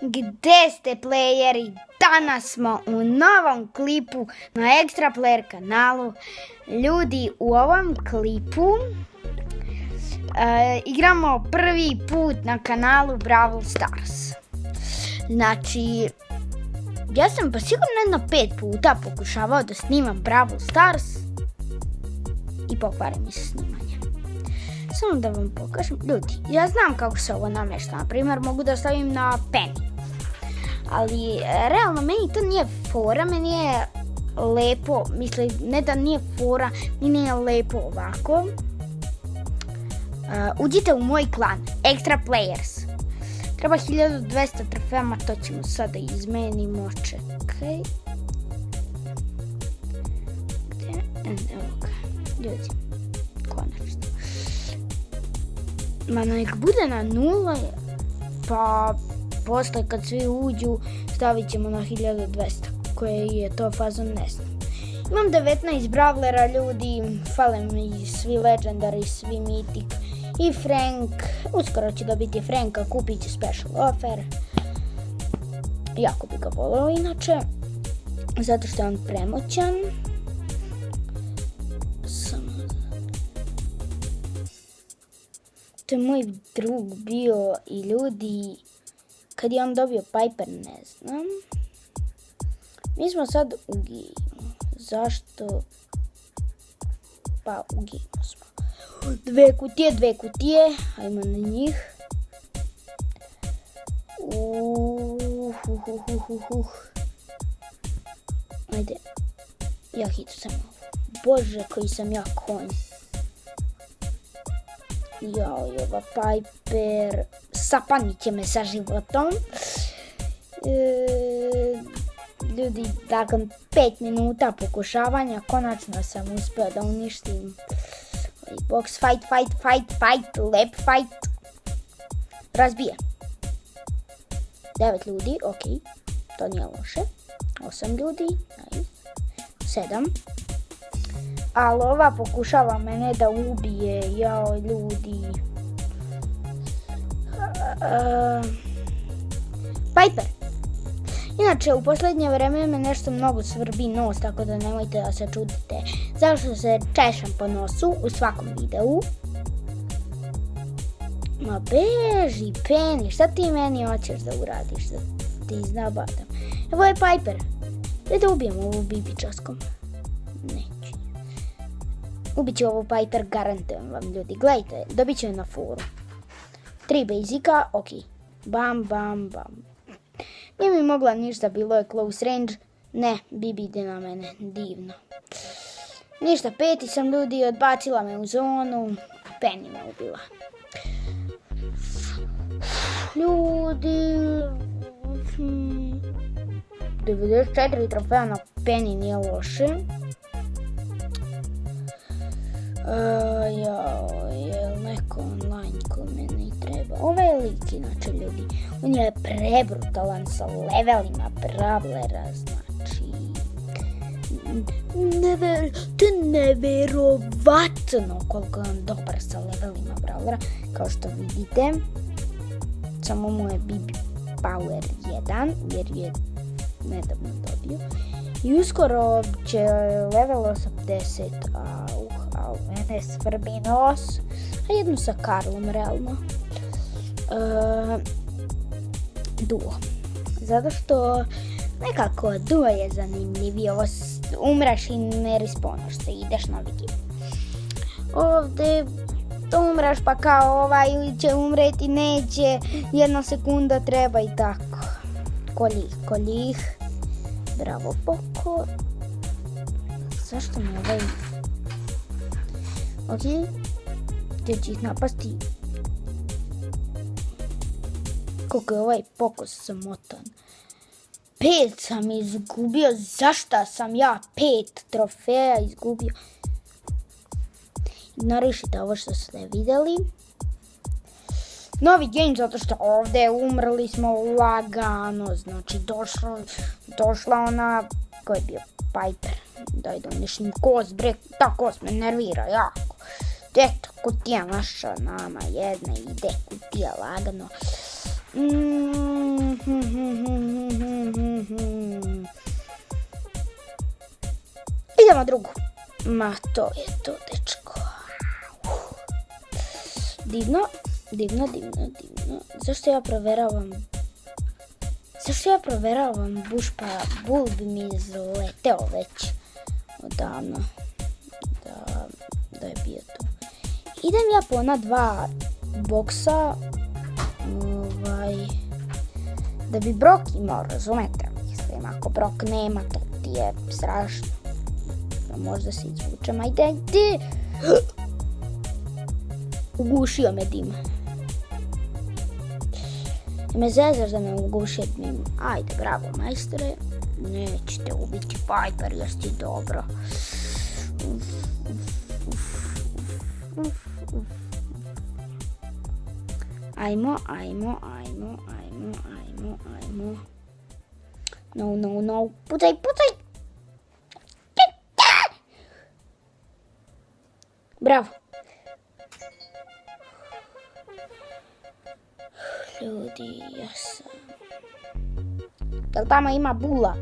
Gde ste playeri? Danas smo u novom klipu na Extra Player kanalu. Ljudi, u ovom klipu igramo prvi put na kanalu Brawl Stars. Znači, ja sam pa sigurno jedno 5 puta pokušavao da snimam Brawl Stars i pokvari mi se snimanje. Samo da vam pokažem. Ljudi, ja znam kako se ovo namješta. Na primjer, mogu da stavim na Penny. Ali, realno, meni to nije fora, meni je lepo, mislim, ne da nije fora, mi nije lepo ovako. Uđite u moj klan, Extra Players. Treba 1200 trofejama, to ćemo sada izmenimo, čekaj. Evo ga, ljudi, konačno. Ma nek bude na 0, pa posle kad svi uđu stavit ćemo na 1200, koje je to fazon, ne znam. Imam 19 brawlera, ljudi, fale mi svi legendary, svi mythic i Frank. Uskoro će dobiti Franka, kupit će special offer. Jako bi ga voleo inače, zato što je on premoćan. To je moj drug bio i ljudi, kad je on dobio Piper, ne znam. Mi smo sad u gamu. Zašto? Pa u gamu smo. Dve kutije. Ajmo na njih. Ajde. Ja hitu sam ovo. Bože, koji sam ja konj. Jao, ova Piper sapanit će me sa životom. Ljudi, nakon 5 minuta pokušavanja konačno sam uspio da uništim box. Fight, lep fight. Razbije. 9 ljudi, ok, to nije loše. 8 ljudi, nice. 7. Ali ova pokušava mene da ubije, jao ljudi. Piper. Inače, u posljednje vreme me nešto mnogo svrbi nos, tako da nemojte da se čudite. Zašto se češam po nosu u svakom videu. Ma beži, Penny, šta ti meni hoćeš da uradiš, da ti iznabadam? Evo je Piper. Daj da ubijem ovu bibičaskom. Neću. Ubit ću ovu Piper, garantujem vam, ljudi. Gledajte, dobit ću je na foru. 3 basika, ok. Bam. Nije mi mogla ništa, bilo je close range. Ne, Bibi ide na mene, divno. Ništa, 5. sam, ljudi, odbacila me u zonu. Penny me ubila. Ljudi... 94 trofeja na Penny nije loše. Je neko online ko meni treba. Ovaj lik, inače, ljudi, on je prebrutalan sa levelima brawlera, znači... To je neverovatno koliko je on dobar sa levelima brawlera, kao što vidite. Samo mu je Bibi Power 1, jer je nedavno dobio. I uskoro će level 80, mene svrbi nos, a jednu sa Karlom, realno. Duo. Zato što nekako duo je zanimljiviji. Ovo umreš i ne respawnaš se, ideš na vigil. Ovdje umreš pa kao ovaj će umreti, neće, 1 sekunda treba i tako. Koljih. Bravo, Poko. Zašto mi ovaj... Ok, gdje će ih napasti? Koliko je ovaj Poko samotan. 5 sam izgubio, zašto sam ja 5 trofeja izgubio? Ignorišite ovo što ste vidjeli. Novi game, zato što ovdje umrli smo lagano, znači došla ona, ko je bio Piper, daj da uništim Kos, bre, ta Kos me nervira jako. Eto, kutija naša nama jedna ide, kutija lagano. Idemo drugu. Ma to je to, dečko. Divno. Zašto ja proveravam buš, pa bul bi mi izleteo već odavno da je bio tu. Idem ja po ona 2 boksa da bi Brok imao, razumete? Mislim, ako Brok nema, to ti je strašno. Možda se izvučem, ajde. Ugušio me dim. Me zezaš da me ugušio dim. Ajde, bravo, majstore. Nećete ubiti Piper, jesi ti dobro. Ajmo. No. Pucaj. Bravo. Ljudi, ja sam... Da li tamo ima bula?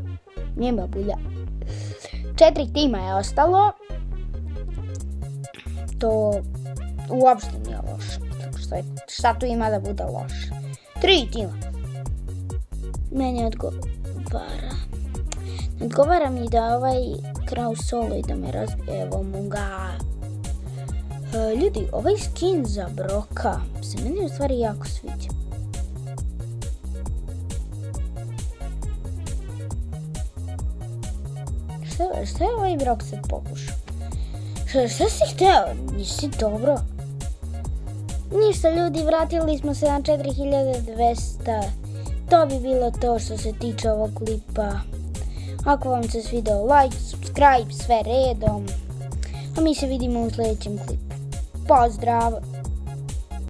Nema bulja. 4 tima je ostalo. To uopšte nije loše. Šta tu ima da bude loše? 3 tima. Meni odgovara. Odgovara mi da ovaj krao solo i da me razbije. Evo mu ga. Ljudi, ovaj skin za Broka se meni u stvari jako sviđa. Šta je ovaj Brok sad pokušao? Šta si hteo? Nisi dobro? Ništa ljudi, vratili smo se na 4200. To bi bilo to što se tiče ovog klipa. Ako vam se svidao, like, subscribe, sve redom. A mi se vidimo u sljedećem klipu. Pozdrav!